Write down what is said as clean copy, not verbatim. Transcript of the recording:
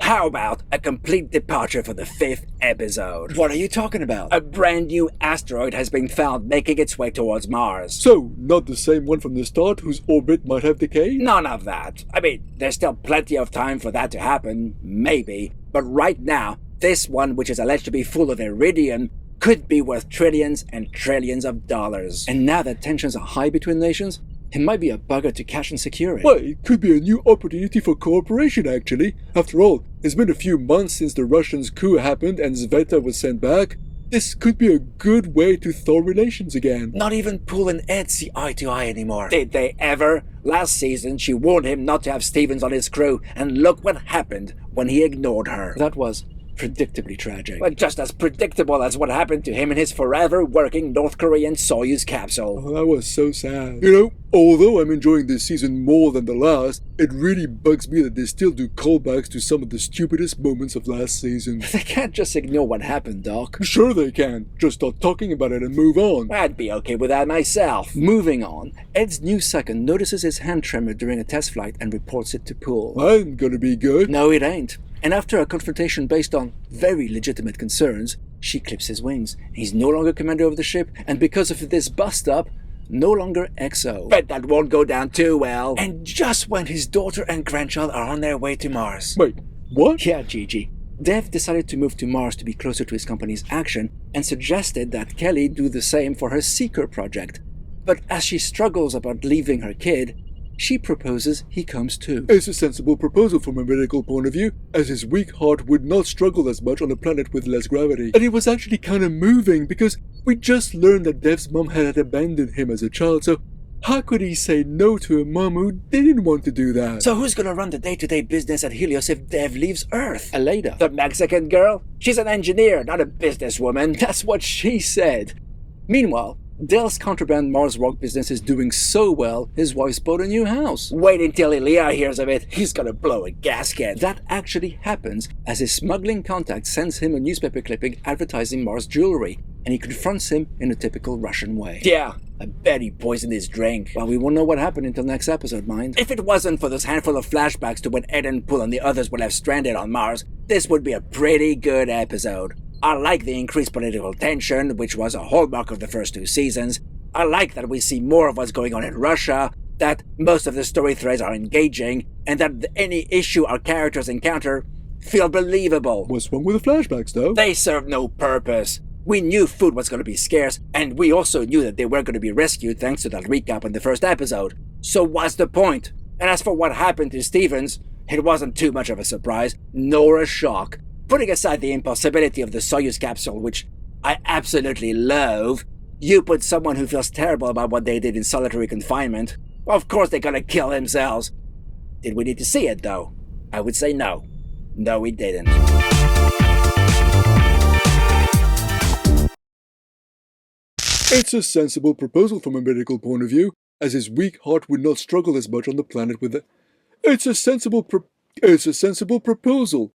How about a complete departure for the 5th episode? What are you talking about? A brand new asteroid has been found making its way towards Mars. So, not the same one from the start whose orbit might have decayed? None of that. I mean, there's still plenty of time for that to happen, maybe. But right now, this one, which is alleged to be full of iridium, could be worth trillions and trillions of dollars. And now that tensions are high between nations, it might be a bugger to catch and secure it. Well, it could be a new opportunity for cooperation, actually. After all, it's been a few months since the Russians' coup happened and Sveta was sent back. This could be a good way to thaw relations again. Not even Poole and Ed see eye to eye anymore. Did they ever? Last season, she warned him not to have Stevens on his crew, and look what happened when he ignored her. That was predictably tragic. But just as predictable as what happened to him in his forever working North Korean Soyuz capsule. Oh, that was so sad. You know, although I'm enjoying this season more than the last, it really bugs me that they still do callbacks to some of the stupidest moments of last season. They can't just ignore what happened, Doc. Sure they can. Just start talking about it and move on. I'd be okay with that myself. Moving on, Ed's new second notices his hand tremor during a test flight and reports it to Poole. I'm gonna be good. No, it ain't. And after a confrontation based on very legitimate concerns, she clips his wings. He's no longer commander of the ship, and because of this bust-up, no longer XO. Bet that won't go down too well. And just when his daughter and grandchild are on their way to Mars. Wait, what? Yeah, Gigi. Dev decided to move to Mars to be closer to his company's action and suggested that Kelly do the same for her Seeker project. But as she struggles about leaving her kid, she proposes he comes too. It's a sensible proposal from a medical point of view, as his weak heart would not struggle as much on a planet with less gravity. And it was actually kind of moving, because we just learned that Dev's mom had abandoned him as a child, so how could he say no to a mom who didn't want to do that? So who's gonna run the day-to-day business at Helios if Dev leaves Earth? Aleda. The Mexican girl? She's an engineer, not a businesswoman. That's what she said. Meanwhile, Dell's contraband Mars rock business is doing so well, his wife's bought a new house. Wait until Ilya hears of it. He's gonna blow a gasket. That actually happens as his smuggling contact sends him a newspaper clipping advertising Mars jewelry, and he confronts him in a typical Russian way. Yeah, I bet he poisoned his drink. Well, we won't know what happened until next episode, mind. If it wasn't for this handful of flashbacks to when Ed and Poole and the others were left stranded on Mars, this would be a pretty good episode. I like the increased political tension, which was a hallmark of the first 2 seasons. I like that we see more of what's going on in Russia, that most of the story threads are engaging, and that any issue our characters encounter feel believable. What's wrong with the flashbacks, though? They serve no purpose. We knew food was going to be scarce, and we also knew that they were going to be rescued thanks to that recap in the first episode. So what's the point? And as for what happened to Stevens, it wasn't too much of a surprise, nor a shock. Putting aside the impossibility of the Soyuz capsule, which I absolutely loathe, you put someone who feels terrible about what they did in solitary confinement, of course they're gonna kill themselves. Did we need to see it, though? I would say no. No, we didn't. It's a sensible proposal from a medical point of view, as his weak heart would not struggle as much on the planet with the... It's a sensible proposal